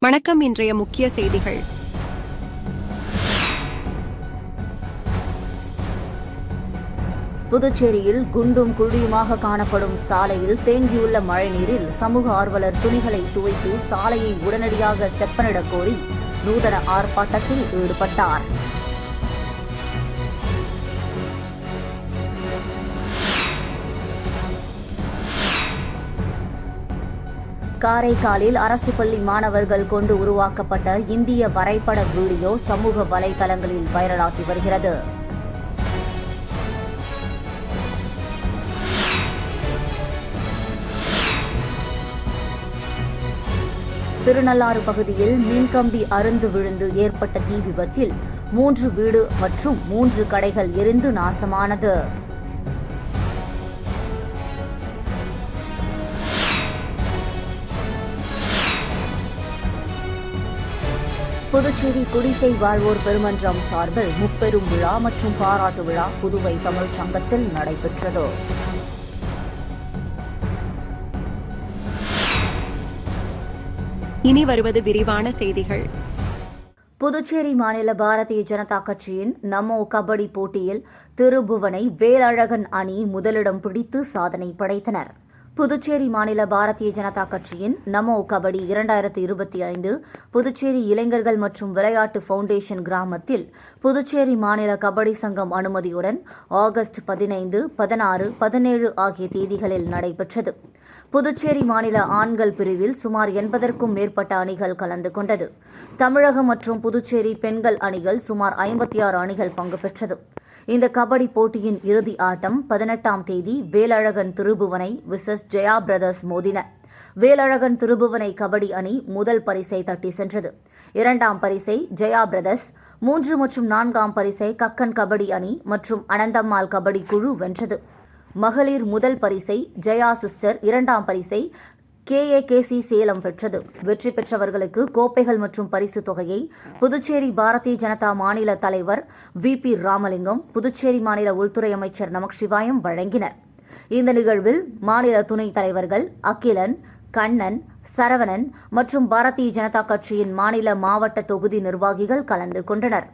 வணக்கம். இன்றைய முக்கிய செய்திகள். புதுச்சேரியில் குண்டும் குழியுமாக காணப்படும் சாலையில் தேங்கியுள்ள மழைநீரில் சமூக ஆர்வலர் துணிகளை துவைத்து சாலையை உடனடியாக செப்பனிடக் கோரி நூதன ஆர்ப்பாட்டத்தில் ஈடுபட்டார். காரைக்காலில் அரசு பள்ளி மாணவர்கள் கொண்டு உருவாக்கப்பட்ட இந்திய வரைபட வீடியோ சமூக வலைதளங்களில் வைரலாகி வருகிறது. திருநள்ளாறு பகுதியில் மின்கம்பி அறுந்து விழுந்து ஏற்பட்ட தீ விபத்தில் 3 வீடு மற்றும் 3 கடைகள் எரிந்து நாசமானது. புதுச்சேரி குடிசை வாழ்வோர் பெருமன்றம் சார்பில் முப்பெரும் விழா மற்றும் பாராட்டு விழா புதுவை தமிழ்ச் சங்கத்தில் நடைபெற்றது. இனி வருவது விரிவான செய்திகள். புதுச்சேரி மாநில பாரதிய ஜனதா கட்சியின் நமோ கபடி போட்டியில் திருபுவனை வேலழகன் அணி முதலிடம் பிடித்து சாதனை படைத்தனர். புதுச்சேரி மாநில பாரதிய ஜனதா கட்சியின் நமோ கபடி 2025 புதுச்சேரி இளைஞர்கள் மற்றும் விளையாட்டு ஃபவுண்டேஷன் கிராமத்தில் புதுச்சேரி மாநில கபடி சங்கம் அனுமதியுடன் ஆகஸ்ட் 15, 16, 17 ஆகிய தேதிகளில் நடைபெற்றது. புதுச்சேரி மாநில ஆண்கள் பிரிவில் சுமார் 80க்கும் மேற்பட்ட அணிகள் கலந்து கொண்டது. தமிழகம் மற்றும் புதுச்சேரி பெண்கள் அணிகள் சுமார் 56 அணிகள் பங்கு பெற்றது. இந்த கபடி போட்டியின் இறுதி ஆட்டம் 18ஆம் தேதி வேலழகன் திருபுவனை விசஸ் ஜெயா பிரதர்ஸ் மோதின. வேலழகன் திருபுவனை கபடி அணி முதல் பரிசை தட்டி சென்றது. 2ஆம் பரிசை ஜெயா பிரதர்ஸ், 3 மற்றும் 4ஆம் பரிசை கக்கன் கபடி அணி மற்றும் அனந்தம்மாள் கபடி குழு வென்றது. மகளிர் முதல் பரிசை ஜெயா சிஸ்டர், 2ஆம் பரிசை KAKC சேலம் பெற்றது. வெற்றி பெற்றவர்களுக்கு கோப்பைகள் மற்றும் பரிசு தொகையை புதுச்சேரி பாரதிய ஜனதா மாநில தலைவர் VP ராமலிங்கம், புதுச்சேரி மாநில உள்துறை அமைச்சர் நமச்சிவாயம் வழங்கினர். இந்த நிகழ்வில் மாநில துணைத் தலைவர்கள் அகிலன், கண்ணன், சரவணன் மற்றும் பாரதிய ஜனதா கட்சியின் மாநில மாவட்ட தொகுதி நிர்வாகிகள் கலந்து கொண்டனர்.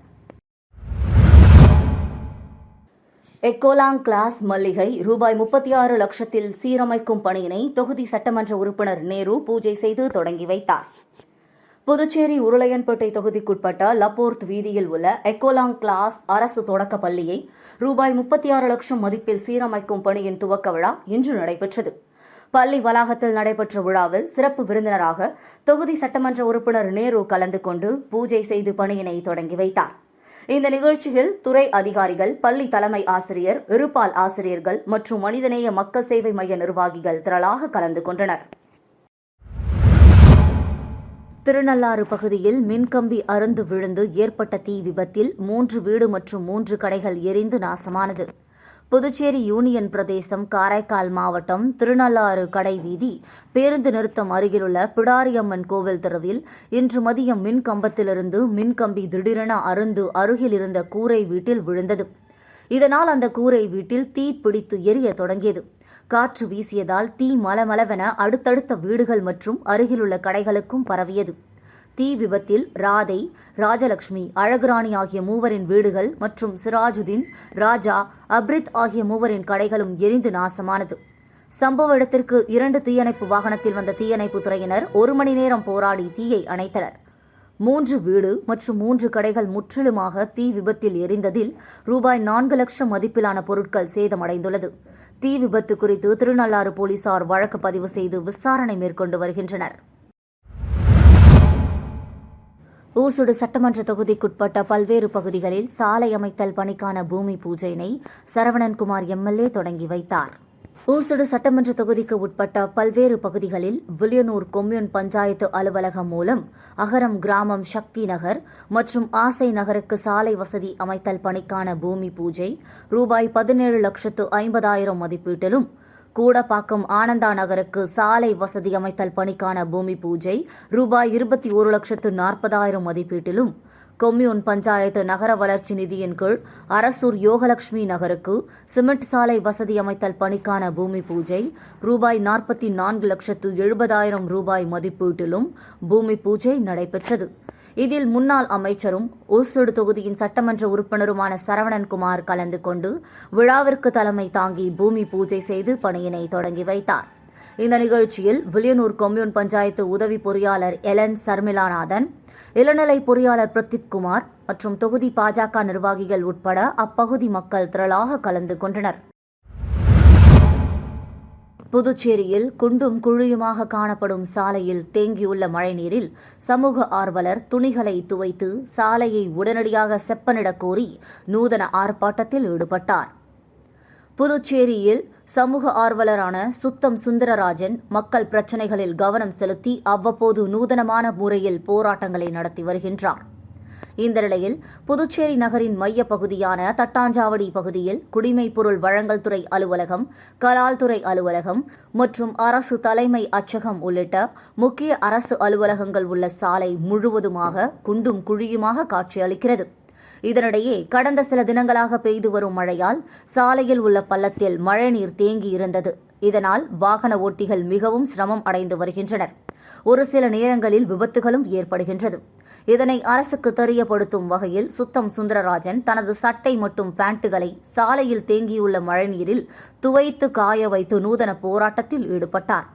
எக்கோலாங் கிளாஸ் மல்லிகை ரூபாய் 36 லட்சத்தில் சீரமைக்கும் பணியினை தொகுதி சட்டமன்ற உறுப்பினர் நேரு பூஜை செய்து தொடங்கி வைத்தார். புதுச்சேரி உருளையன்பேட்டை தொகுதிக்குட்பட்ட லப்போர்த் வீதியில் உள்ள எக்கோலாங் கிளாஸ் அரசு தொடக்க பள்ளியை ரூபாய் 36 லட்சம் மதிப்பில் சீரமைக்கும் பணியின் துவக்க விழா இன்று நடைபெற்றது. பள்ளி வளாகத்தில் நடைபெற்ற விழாவில் சிறப்பு விருந்தினராக தொகுதி சட்டமன்ற உறுப்பினர் நேரு கலந்து கொண்டு பூஜை செய்து பணியினை தொடங்கி வைத்தார். இந்த நிகழ்ச்சியில் துறை அதிகாரிகள், பள்ளி தலைமை ஆசிரியர், இருபால் ஆசிரியர்கள் மற்றும் மனிதநேய மக்கள் சேவை மைய நிர்வாகிகள் திரளாக கலந்து கொண்டனர். திருநள்ளாறு பகுதியில் மின்கம்பி அறுந்து விழுந்து ஏற்பட்ட தீ விபத்தில் 3 வீடு மற்றும் 3 கடைகள் எரிந்து நாசமானது. புதுச்சேரி யூனியன் பிரதேசம் காரைக்கால் மாவட்டம் திருநள்ளாறு கடை வீதி பேருந்து நிறுத்தம் அருகிலுள்ள பிடாரியம்மன் கோவில் தெருவில் இன்று மதியம் மின் கம்பத்திலிருந்து மின்கம்பி திடீரென அறுந்து அருகில் இருந்த கூரை வீட்டில் விழுந்தது. இதனால் அந்த கூரை வீட்டில் தீ பிடித்து எரிய தொடங்கியது. காற்று வீசியதால் தீ மலமளவென அடுத்தடுத்த வீடுகள் மற்றும் அருகிலுள்ள கடைகளுக்கும் பரவியது. தீ விபத்தில் ராதை, ராஜலட்சுமி, அழகுராணி ஆகிய மூவரின் வீடுகள் மற்றும் சிராஜுதீன், ராஜா, அப்ரித் ஆகிய மூவரின் கடைகளும் எரிந்து நாசமானது. சம்பவ இடத்திற்கு 2 தீயணைப்பு வாகனத்தில் வந்த தீயணைப்பு துறையினர் 1 மணி நேரம் போராடி தீயை அணைத்தனர். 3 வீடு மற்றும் 3 கடைகள் முற்றிலுமாக தீ விபத்தில் எரிந்ததில் ரூபாய் 4 லட்சம் மதிப்பிலான பொருட்கள் சேதமடைந்துள்ளது. தீ விபத்து குறித்து திருநள்ளாறு போலீசார் வழக்கு பதிவு செய்து விசாரணை மேற்கொண்டு வருகின்றனர். ஊசுடு சட்டமன்ற தொகுதிக்குட்பட்ட பல்வேறு பகுதிகளில் சாலை அமைத்தல் பணிக்கான பூமி பூஜையினை சரவணன்குமார் MLA தொடங்கி வைத்தார். ஊசுடு சட்டமன்ற தொகுதிக்கு உட்பட்ட பல்வேறு பகுதிகளில் வில்லியனூர் கொம்யூன் பஞ்சாயத்து அலுவலகம் மூலம் அகரம் கிராமம் சக்தி நகர் மற்றும் ஆசை நகருக்கு சாலை வசதி அமைத்தல் பணிக்கான பூமி பூஜை ரூபாய் 17,50,000 மதிப்பீட்டிலும், கூடப்பாக்கம் ஆனந்தா நகருக்கு சாலை வசதி அமைத்தல் பணிக்கான பூமி பூஜை ரூபாய் 21,40,000 மதிப்பீட்டிலும், கொம்யூன் பஞ்சாயத்து நகர வளர்ச்சி நிதியின் கீழ் அரசூர் யோகலட்சுமி நகருக்கு சிமெண்ட் சாலை வசதி அமைத்தல் பணிக்கான பூமி பூஜை ரூபாய் 44,70,000 ரூபாய் மதிப்பீட்டிலும் பூமி பூஜை நடைபெற்றது. இதில் முன்னாள் அமைச்சரும் ஓசூடு தொகுதியின் சட்டமன்ற உறுப்பினருமான சரவணன்குமார் கலந்து கொண்டு விழாவிற்கு தலைமை தாங்கி பூமி பூஜை செய்து பணியினை தொடங்கி வைத்தார். இந்த நிகழ்ச்சியில் வில்லியனூர் கொம்யூன் பஞ்சாயத்து உதவி பொறியாளர் எலன் சர்மிளாநாதன், இளநிலை பொறியாளர் பிரதீப் குமார் மற்றும் தொகுதி பாஜக நிர்வாகிகள் உட்பட அப்பகுதி மக்கள் திரளாக கலந்து கொண்டனர். புதுச்சேரியில் குண்டும் குழியுமாக காணப்படும் சாலையில் தேங்கியுள்ள மழைநீரில் சமூக ஆர்வலர் துணிகளை துவைத்து சாலையை உடனடியாக செப்பனிடக் கோரி நூதன ஆர்ப்பாட்டத்தில் ஈடுபட்டார். புதுச்சேரியில் சமூக ஆர்வலரான சுத்தம் சுந்தரராஜன் மக்கள் பிரச்சினைகளில் கவனம் செலுத்தி அவ்வப்போது நூதனமான முறையில் போராட்டங்களை நடத்தி வருகின்றார். இந்த நிலையில் புதுச்சேரி நகரின் மைய பகுதியான தட்டாஞ்சாவடி பகுதியில் குடிமைப் பொருள் வழங்கல் துறை அலுவலகம், கலால் துறை அலுவலகம் மற்றும் அரசு தலைமை அச்சகம் உள்ளிட்ட முக்கிய அரசு அலுவலகங்கள் உள்ள சாலை முழுவதுமாக குண்டும் குழியுமாக காட்சியளிக்கிறது. இதனிடையே கடந்த சில தினங்களாக பெய்து வரும் மழையால் சாலையில் உள்ள பள்ளத்தில் மழைநீர் தேங்கி இருந்தது. இதனால் வாகன ஓட்டிகள் மிகவும் சிரமம் அடைந்து வருகின்றனர். ஒரு சில நேரங்களில் விபத்துகளும் ஏற்படுகின்றது. இதனை அரசுக்கு தெரியப்படுத்தும் வகையில் சுத்தம் சுந்தரராஜன் தனது சட்டை மற்றும் பேண்ட்டுகளை சாலையில் தேங்கியுள்ள மழைநீரில் துவைத்து காய வைத்து நூதன போராட்டத்தில் ஈடுபட்டார்.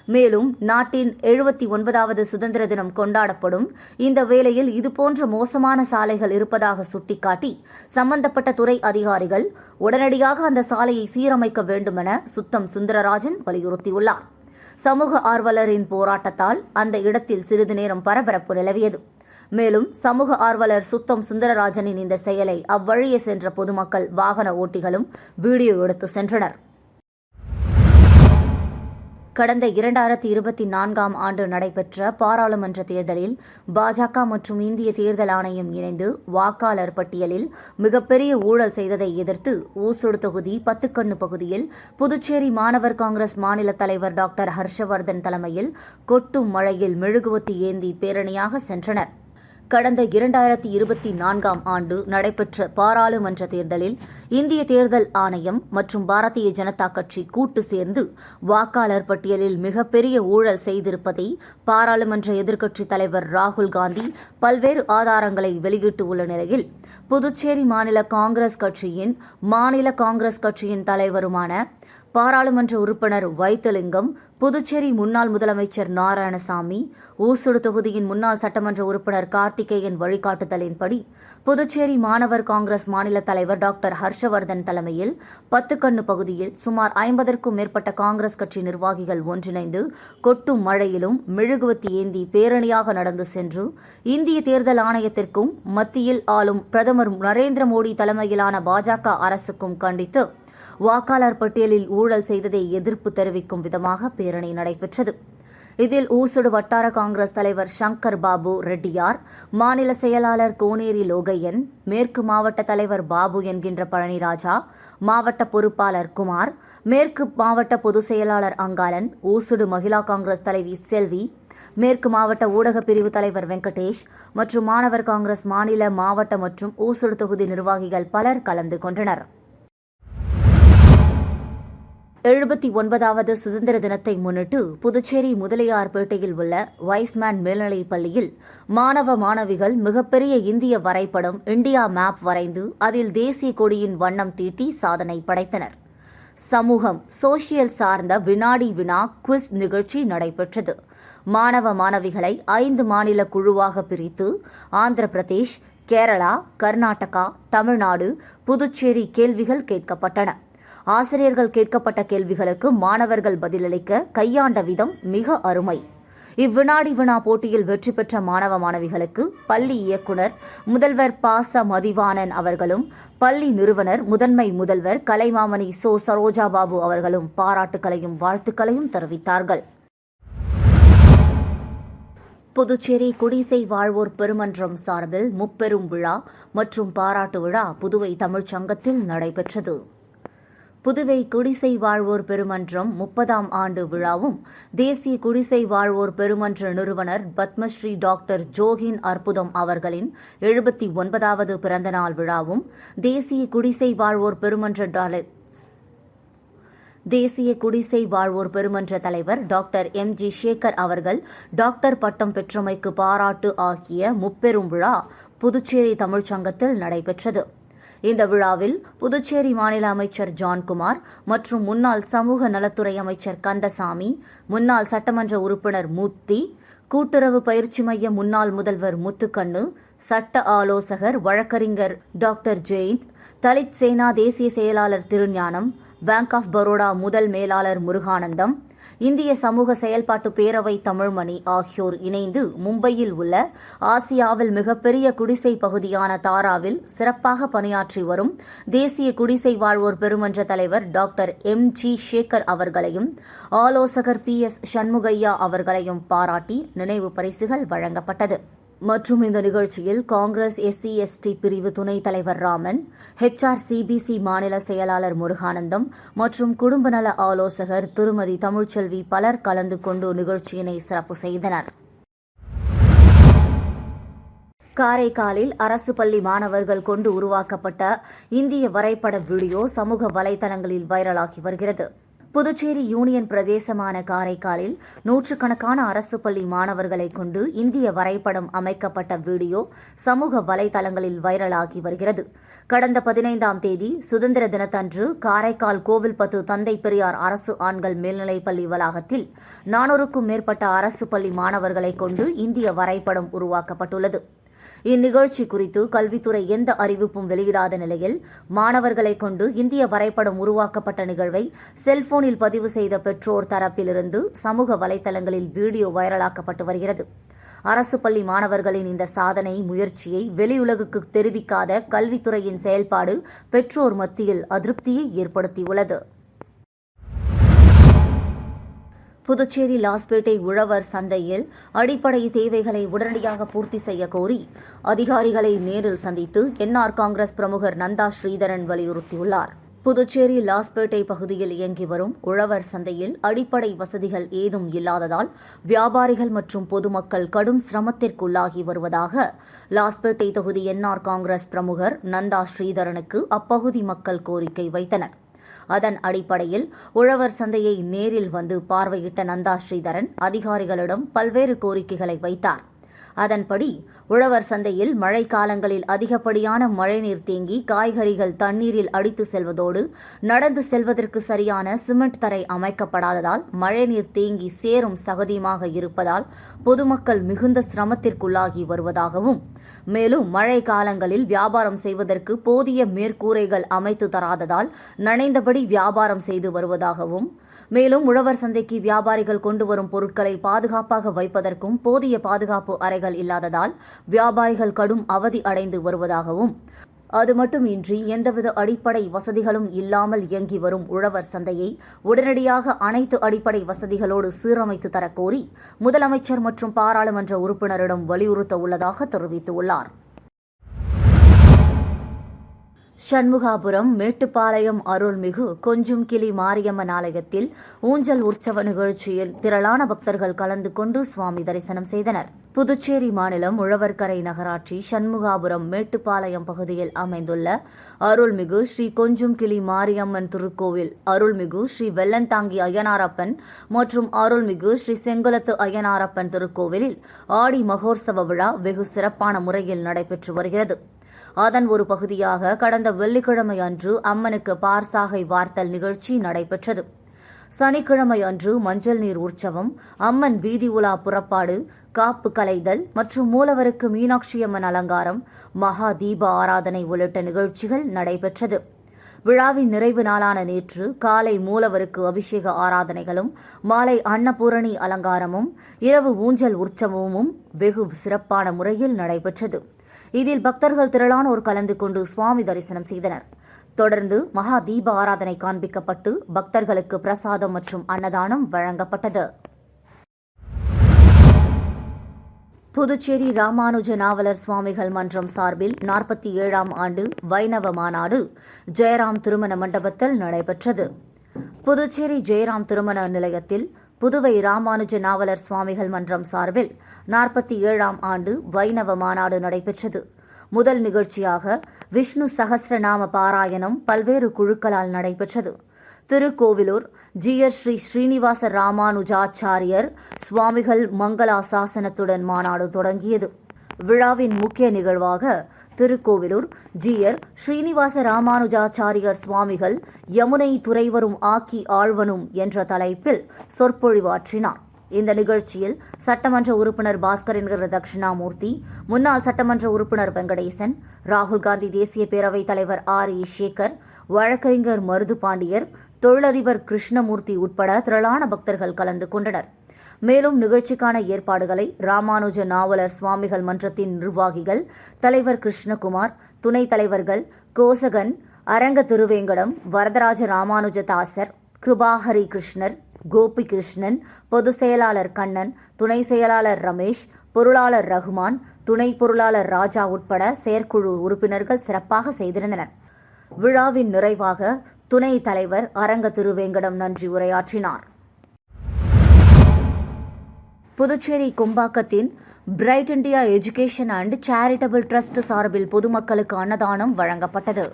மேலும் நாட்டின் 79வது சுதந்திர தினம் கொண்டாடப்படும் இந்த வேளையில் இதுபோன்ற மோசமான சாலைகள் இருப்பதாக சுட்டிக்காட்டி சம்பந்தப்பட்ட துறை அதிகாரிகள் உடனடியாக அந்த சாலையை சீரமைக்க வேண்டுமென சுத்தம் சுந்தரராஜன் வலியுறுத்தியுள்ளார். சமூக ஆர்வலரின் போராட்டத்தால் அந்த இடத்தில் சிறிது நேரம் பரபரப்பு நிலவியது. மேலும் சமூக ஆர்வலர் சுத்தம் சுந்தரராஜனின் இந்த செயலை அவ்வழியே சென்ற பொதுமக்கள், வாகன ஓட்டிகளும் வீடியோ எடுத்து சென்றனர். கடந்த 2024ஆம் ஆண்டு நடைபெற்ற பாராளுமன்ற தேர்தலில் பாஜக மற்றும் இந்திய தேர்தல் ஆணையம் இணைந்து வாக்காளர் பட்டியலில் மிகப்பெரிய ஊழல் செய்ததை எதிர்த்து ஓசூடு தொகுதி பத்துக்கண்ணு பகுதியில் புதுச்சேரி மாணவர் காங்கிரஸ் மாநில தலைவர் டாக்டர் ஹர்ஷவர்தன் தலைமையில் கொட்டும் மழையில் மெழுகுவர்த்தி ஏந்தி பேரணியாக சென்றனர். கடந்த 2024ஆம் ஆண்டு நடைபெற்ற பாராளுமன்ற தேர்தலில் இந்திய தேர்தல் ஆணையம் மற்றும் பாரதிய ஜனதா கட்சி கூட்டு சேர்ந்து வாக்காளர் பட்டியலில் மிகப்பெரிய ஊழல் செய்திருப்பதை பாராளுமன்ற எதிர்க்கட்சித் தலைவர் ராகுல் காந்தி பல்வேறு ஆதாரங்களை வெளியிட்டுள்ள நிலையில் புதுச்சேரி மாநில காங்கிரஸ் கட்சியின் தலைவருமான பாராளுமன்ற உறுப்பினர் வைத்திலிங்கம், புதுச்சேரி முன்னாள் முதலமைச்சர் நாராயணசாமி, ஓசூடு தொகுதியின் முன்னாள் சட்டமன்ற உறுப்பினர் கார்த்திகேயன் வழிகாட்டுதலின்படி புதுச்சேரி மாணவர் காங்கிரஸ் மாநில தலைவர் டாக்டர் ஹர்ஷவர்தன் தலைமையில் பத்துக்கண்ணு பகுதியில் சுமார் 50க்கும் மேற்பட்ட காங்கிரஸ் கட்சி நிர்வாகிகள் ஒன்றிணைந்து கொட்டும் மழையிலும் மெழுகுவர்த்தி ஏந்தி பேரணியாக நடந்து சென்று இந்திய தேர்தல் ஆணையத்திற்கும் மத்தியில் ஆளும் பிரதமர் நரேந்திர மோடி தலைமையிலான பாஜக அரசுக்கும் கண்டித்து வாக்காளர் பட்டியலில் ஊழல் செய்ததை எதிர்ப்பு தெரிவிக்கும் விதமாக பேரணி நடைபெற்றது. இதில் ஊசுடு வட்டார காங்கிரஸ் தலைவர் சங்கர் பாபு ரெட்டியார், மாநில செயலாளர் கோனேரி லோகையன், மேற்கு மாவட்ட தலைவர் பாபு என்கின்ற பழனிராஜா, மாவட்ட பொறுப்பாளர் குமார், மேற்கு மாவட்ட பொதுச் செயலாளர் அங்காளன், ஊசுடு மகிழா காங்கிரஸ் தலைவி செல்வி, மேற்கு மாவட்ட ஊடக பிரிவு தலைவர் வெங்கடேஷ் மற்றும் மாணவர் காங்கிரஸ் மாநில, மாவட்ட மற்றும் ஊசுடு தொகுதி நிர்வாகிகள் பலர் கலந்து கொண்டனர். 79வது சுதந்திர தினத்தை முன்னிட்டு புதுச்சேரி முதலியார்பேட்டையில் உள்ள வைஸ்மேன் மேல்நிலைப் பள்ளியில் மாணவ மாணவிகள் மிகப்பெரிய இந்திய வரைபடம் இந்தியா மேப் வரைந்து அதில் தேசிய கொடியின் வண்ணம் தீட்டி சாதனை படைத்தனர். சமூகம் சோஷியல் சார்ந்த வினாடி வினா குவிஸ் நிகழ்ச்சி நடைபெற்றது. மாணவ மாணவிகளை 5 மாநில குழுவாக பிரித்து ஆந்திர பிரதேஷ், கேரளா, கர்நாடகா, தமிழ்நாடு, புதுச்சேரி கேள்விகள் கேட்கப்பட்டன. ஆசிரியர்கள் கேட்கப்பட்ட கேள்விகளுக்கு மாணவர்கள் பதிலளிக்க கையாண்ட விதம் மிக அருமை. இவ்வினாடி வினா போட்டியில் வெற்றி பெற்ற மாணவ மாணவிகளுக்கு பள்ளி இயக்குனர் முதல்வர் பாச மதிவாணன் அவர்களும் பள்ளி நிறுவனர் முதன்மை முதல்வர் கலைமாமணி சரோஜா பாபு அவர்களும் பாராட்டுகளையும் வாழ்த்துக்களையும் தெரிவித்தார்கள். புதுச்சேரி குடிசை வாழ்வோர் பெருமன்றம் சார்பில் முப்பெரும் விழா மற்றும் பாராட்டு விழா புதுவை தமிழ்ச் சங்கத்தில் நடைபெற்றது. புதுவை குடிசை வாழ்வோர் பெருமன்றம் 30ஆம் ஆண்டு விழாவும், தேசிய குடிசை வாழ்வோர் பெருமன்ற நிறுவனர் பத்மஸ்ரீ டாக்டர் ஜோகின் அற்புதம் அவர்களின் 79வது பிறந்தநாள் விழாவும், தேசிய குடிசை வாழ்வோர் பெருமன்ற தலைவர் டாக்டர் எம்.ஜி. சேகர் அவர்கள் டாக்டர் பட்டம் பெற்றமைக்கு பாராட்டு ஆகிய முப்பெரும் விழா புதுச்சேரி தமிழ்ச்சங்கத்தில் நடைபெற்றது. இந்த விழாவில் புதுச்சேரி மாநில அமைச்சர் ஜான்குமார் மற்றும் முன்னாள் சமூக நலத்துறை அமைச்சர் கந்தசாமி, முன்னாள் சட்டமன்ற உறுப்பினர் மூர்த்தி, கூட்டுறவு பயிற்சி மைய முன்னாள் முதல்வர் முத்துக்கண்ணு, சட்ட ஆலோசகர் வழக்கறிஞர் டாக்டர் ஜெயந்த், தலித் சேனா தேசிய செயலாளர் திருஞானம், பேங்க் ஆஃப் பரோடா முதல் மேலாளர் முருகானந்தம், இந்திய சமூக செயல்பாட்டு பேரவை தமிழ்மணி ஆகியோர் இணைந்து மும்பையில் உள்ள ஆசியாவில் மிகப்பெரிய குடிசை பகுதியான தாராவில் சிறப்பாக பணியாற்றி வரும் தேசிய குடிசை வாழ்வோர் பெருமன்ற தலைவர் டாக்டர் எம்.ஜி. சேகர் அவர்களையும் ஆலோசகர் பி.எஸ். சண்முகையா அவர்களையும் பாராட்டி நினைவு பரிசுகள் வழங்கப்பட்டது. மற்றும் இந்த நிகழ்ச்சியில் காங்கிரஸ் SC/ST பிரிவு துணைத் தலைவர் ராமன், HRCBC மாநில செயலாளர் முருகானந்தம் மற்றும் குடும்ப நல ஆலோசகர் திருமதி தமிழ்ச்செல்வி பலர் கலந்து கொண்டு நிகழ்ச்சியினை சிறப்பு செய்தனர். காரைக்காலில் அரசு பள்ளி மாணவர்கள் கொண்டு உருவாக்கப்பட்ட இந்திய வரைபட வீடியோ சமூக வலைதளங்களில் வைரலாகி வருகிறது. புதுச்சேரி யூனியன் பிரதேசமான காரைக்காலில் நூற்றுக்கணக்கான அரசு பள்ளி மாணவர்களை கொண்டு இந்திய வரைபடம் அமைக்கப்பட்ட வீடியோ சமூக வலைதளங்களில் வைரலாகி வருகிறது. கடந்த 15ஆம் தேதி சுதந்திர தினத்தன்று காரைக்கால் கோவில்பத்து தந்தை பெரியார் அரசு ஆண்கள் மேல்நிலைப்பள்ளி வளாகத்தில் 400க்கும் மேற்பட்ட அரசு பள்ளி மாணவர்களை கொண்டு இந்திய வரைபடம் உருவாக்கப்பட்டுள்ளது. இந்நிகழ்ச்சி குறித்து கல்வித்துறை எந்த அறிவிப்பும் வெளியிடாத நிலையில் மாணவர்களை கொண்டு இந்திய வரைபடம் உருவாக்கப்பட்ட நிகழ்வை செல்போனில் பதிவு செய்த பெற்றோர் தரப்பிலிருந்து சமூக வலைதளங்களில் வீடியோ வைரலாக்கப்பட்டு வருகிறது. அரசு பள்ளி மாணவர்களின் இந்த சாதனை முயற்சியை வெளியுலகுக்கு தெரிவிக்காத கல்வித்துறையின் செயல்பாடு பெற்றோர் மத்தியில் அதிருப்தியை ஏற்படுத்தியுள்ளது. புதுச்சேரி லாஸ்பேட்டை உழவர் சந்தையில் அடிப்படை தேவைகளை உடனடியாக பூர்த்தி செய்ய கோரி அதிகாரிகளை நேரில் சந்தித்து NR காங்கிரஸ் பிரமுகர் நந்தா ஸ்ரீதரன் வலியுறுத்தியுள்ளார். புதுச்சேரி லாஸ்பேட்டை பகுதியில் இயங்கி வரும் உழவர் சந்தையில் அடிப்படை வசதிகள் ஏதும் இல்லாததால் வியாபாரிகள் மற்றும் பொதுமக்கள் கடும் சிரமத்திற்குள்ளாகி வருவதாக லாஸ்பேட்டை தொகுதி NR காங்கிரஸ் பிரமுகர் நந்தா ஸ்ரீதரனுக்கு அப்பகுதி மக்கள் கோரிக்கை வைத்தனர். அதன் அடிப்படையில் உழவர் சந்தையை நேரில் வந்து பார்வையிட்ட நந்தா ஸ்ரீதரன் அதிகாரிகளிடம் பல்வேறு கோரிக்கைகளை வைத்தார். அதன்படி உழவர் சந்தையில் மழை காலங்களில் அதிகப்படியான மழைநீர் தேங்கி காய்கறிகள் தண்ணீரில் அடித்து செல்வதோடு நடந்து செல்வதற்கு சரியான சிமெண்ட் தரை அமைக்கப்படாததால் மழைநீர் தேங்கி சேரும் சகதியமாக இருப்பதால் பொதுமக்கள் மிகுந்த சிரமத்திற்குள்ளாகி வருவதாகவும், மேலும் மழை காலங்களில் வியாபாரம் செய்வதற்கு போதிய மேற்கூரைகள் அமைத்து தராததால் நனைந்தபடி வியாபாரம் செய்து வருவதாகவும், மேலும் உழவர் சந்தைக்கு வியாபாரிகள் கொண்டு வரும் பொருட்களை பாதுகாப்பாக வைப்பதற்கும் போதிய பாதுகாப்பு அறைகள் இல்லாததால் வியாபாரிகள் கடும் அவதி அடைந்து வருவதாகவும், அது மட்டுமின்றி எந்தவித அடிப்படை வசதிகளும் இல்லாமல் இயங்கி வரும் உழவர் சந்தையை உடனடியாக அனைத்து அடிப்படை வசதிகளோடு சீரமைத்து தரக்கோரி முதலமைச்சர் மற்றும் பாராளுமன்ற உறுப்பினரிடம் வலியுறுத்த உள்ளதாக தெரிவித்துள்ளார். சண்முகாபுரம் மேட்டுப்பாளையம் அருள்மிகு கொஞ்சும் கிளி மாரியம்மன் ஆலயத்தில் ஊஞ்சல் உற்சவ நிகழ்ச்சியில் திரளான பக்தர்கள் கலந்து கொண்டு சுவாமி தரிசனம் செய்தனர். புதுச்சேரி மாநிலம் உழவர்கரை நகராட்சி சண்முகாபுரம் மேட்டுப்பாளையம் பகுதியில் அமைந்துள்ள அருள்மிகு ஸ்ரீ கொஞ்சும் கிளி மாரியம்மன் திருக்கோவில், அருள்மிகு ஸ்ரீ வெள்ளந்தாங்கி அய்யனாரப்பன் மற்றும் அருள்மிகு ஸ்ரீ செங்குலத்து அய்யனாரப்பன் திருக்கோவிலில் ஆடி மகோற்சவ விழா வெகு சிறப்பான முறையில் நடைபெற்று வருகிறது. அதன் ஒரு பகுதியாக கடந்த வெள்ளிக்கிழமை அன்று அம்மனுக்கு பார்சாகை வார்த்தல் நிகழ்ச்சி நடைபெற்றது. சனிக்கிழமை அன்று மஞ்சள் நீர் உற்சவம், அம்மன் வீதி உலா புறப்பாடு, காப்பு கலைதல் மற்றும் மூலவருக்கு மீனாட்சியம்மன் அலங்காரம், மகா தீப ஆராதனை உள்ளிட்ட நிகழ்ச்சிகள் நடைபெற்றது. விழாவின் நிறைவு நாளான நேற்று காலை மூலவருக்கு அபிஷேக ஆராதனைகளும், மாலை அன்னபூரணி அலங்காரமும், இரவு ஊஞ்சல் உற்சவமும் வெகு சிறப்பான முறையில் நடைபெற்றது. இதில் பக்தர்கள் திரளானோர் கலந்து கொண்டு சுவாமி தரிசனம் செய்தனர். தொடர்ந்து மகா தீப ஆராதனை காண்பிக்கப்பட்டு பக்தர்களுக்கு பிரசாதம் மற்றும் அன்னதானம் வழங்கப்பட்டது. புதுச்சேரி ராமானுஜ நாவலர் சுவாமிகள் மன்றம் சார்பில் 47ஆம் ஆண்டு வைணவ மாநாடு ஜெயராம் திருமண மண்டபத்தில் நடைபெற்றது. புதுச்சேரி ஜெயராம் திருமண நிலையத்தில் புதுவை ராமானுஜ நாவலர் சுவாமிகள் மன்றம் சார்பில் 47ஆம் ஆண்டு வைணவ மாநாடு நடைபெற்றது. முதல் நிகழ்ச்சியாக விஷ்ணு சகஸ்ரநாம பாராயணம் பல்வேறு குழுக்களால் நடைபெற்றது. திருக்கோவிலூர் ஜியர் ஸ்ரீ ஸ்ரீனிவாச ராமானுஜாச்சாரியர் சுவாமிகள் மங்களாசாசனத்துடன் மாநாடு தொடங்கியது. விழாவின் முக்கிய நிகழ்வாக திருக்கோவிலூர் ஜியர் ஸ்ரீனிவாச ராமானுஜாச்சாரியர் சுவாமிகள் யமுனை துறைவரும் ஆக்கி ஆழ்வனும் என்ற தலைப்பில் சொற்பொழிவாற்றினார். இந்த நிகழ்ச்சியில் சட்டமன்ற உறுப்பினர் பாஸ்கரன் தட்சிணாமூர்த்தி, முன்னாள் சட்டமன்ற உறுப்பினர் வெங்கடேசன், ராகுல் காந்தி தேசிய பேரவைத் தலைவர் ஆர். இ. சேகர், வழக்கறிஞர் மருது பாண்டியர், தொழிலதிபர் கிருஷ்ணமூர்த்தி உட்பட திரளான பக்தர்கள் கலந்து கொண்டனர். மேலும் நிகழ்ச்சிக்கான ஏற்பாடுகளை ராமானுஜ நாவலர் சுவாமிகள் மன்றத்தின் நிர்வாகிகள், தலைவர் கிருஷ்ணகுமார், துணைத் தலைவர்கள் கோசகன், அரங்க திருவேங்கடம், வரதராஜ ராமானுஜதாசர், கிருபாஹரி கிருஷ்ணர், கோபி கிருஷ்ணன், பொதுச் செயலாளர் கண்ணன், துணை செயலாளர் ரமேஷ், பொருளாளர் ரகுமான், துணை பொருளாளர் ராஜா உட்பட செயற்குழு உறுப்பினர்கள் சிறப்பாக செய்திருந்தனர். விழாவின் நிறைவாக துணைத் தலைவர் அரங்க திருவேங்கடம் நன்றி உரையாற்றினார். புதுச்சேரி கும்பாக்கத்தின் Bright India education and charitable trust சார்பில் பொதுமக்களுக்கு அன்னதானம் வழங்கப்பட்டது.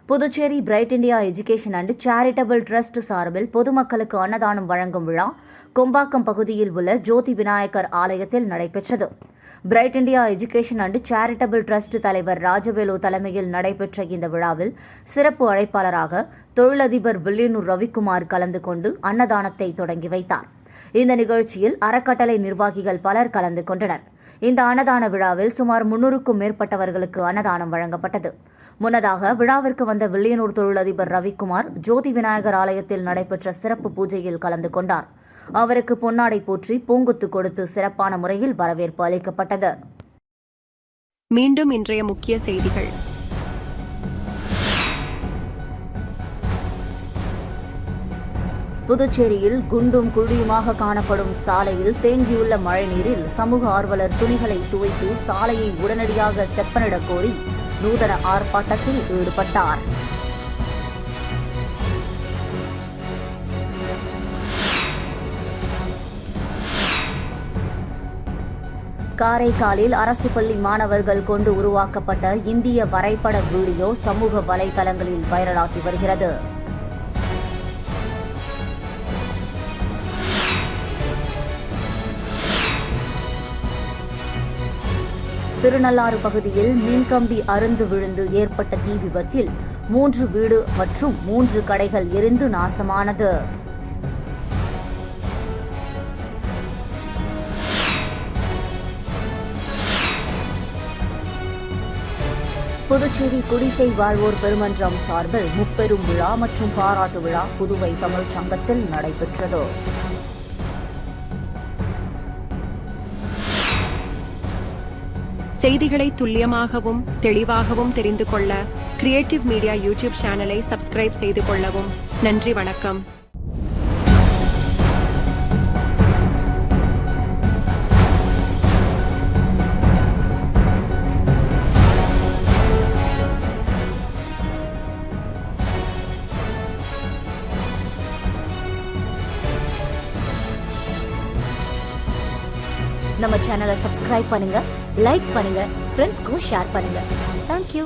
Puducherry Bright India education and charitable trust சார்பில் பொதுமக்களுக்கு அன்னதானம் வழங்கும் விழா கொம்பாக்கம் பகுதியில் உள்ள ஜோதி விநாயகர் ஆலயத்தில் நடைபெற்றது. Bright India education and charitable Trust தலைவர் ராஜவேலு தலைமையில் நடைபெற்ற இந்த விழாவில் சிறப்பு அழைப்பாளராக தொழிலதிபர் வில்லியனூர் ரவிக்குமார் கலந்து கொண்டு அன்னதானத்தை தொடங்கி வைத்தார். இந்த நிகழ்ச்சியில் அறக்கட்டளை நிர்வாகிகள் பலர் கலந்து கொண்டனர். இந்த அன்னதான விழாவில் சுமார் 300க்கும் மேற்பட்டவர்களுக்கு அன்னதானம் வழங்கப்பட்டது. முன்னதாக விழாவிற்கு வந்த வில்லியனூர் தொழிலதிபர் ரவிக்குமார் ஜோதி விநாயகர் ஆலயத்தில் நடைபெற்ற சிறப்பு பூஜையில் கலந்து கொண்டார். அவருக்கு பொன்னாடை போற்றி பூங்குத்து கொடுத்து சிறப்பான முறையில் வரவேற்பு அளிக்கப்பட்டது. மீண்டும் இன்றைய முக்கிய செய்திகள். புதுச்சேரியில் குண்டும் குழியுமாக காணப்படும் சாலையில் தேங்கியுள்ள மழைநீரில் சமூக ஆர்வலர் துணிகளை துவைத்து சாலையை உடனடியாக செப்பனிடக் கோரி நூதன ஆர்ப்பாட்டத்தில் ஈடுபட்டார். காரைக்காலில் அரசு பள்ளி மாணவர்கள் கொண்டு உருவாக்கப்பட்ட இந்திய வரைபட வீடியோ சமூக வலைதளங்களில் வைரலாகி வருகிறது. திருநள்ளாறு பகுதியில் மின்கம்பி அறுந்து விழுந்து ஏற்பட்ட தீ விபத்தில் 3 வீடு மற்றும் 3 கடைகள் எரிந்து நாசமானது. புதுச்சேரி குடிசை வாழ்வோர் பெருமன்றம் சார்பில் முப்பெரும் விழா மற்றும் பாராட்டு விழா புதுவை தமிழ்ச் சங்கத்தில் நடைபெற்றது. செய்திகளை துல்லியமாகவும் தெளிவாகவும் தெரிந்து கொள்ள கிரியேட்டிவ் மீடியா யூடியூப் சேனலை சப்ஸ்கிரைப் செய்து கொள்ளவும். நன்றி, வணக்கம். நம்ம சேனலை சப்ஸ்கிரைப் பண்ணுங்க, லைக் பண்ணுங்க, ஃப்ரெண்ட்ஸ்க்கும் ஷேர் பண்ணுங்க. தேங்க்யூ.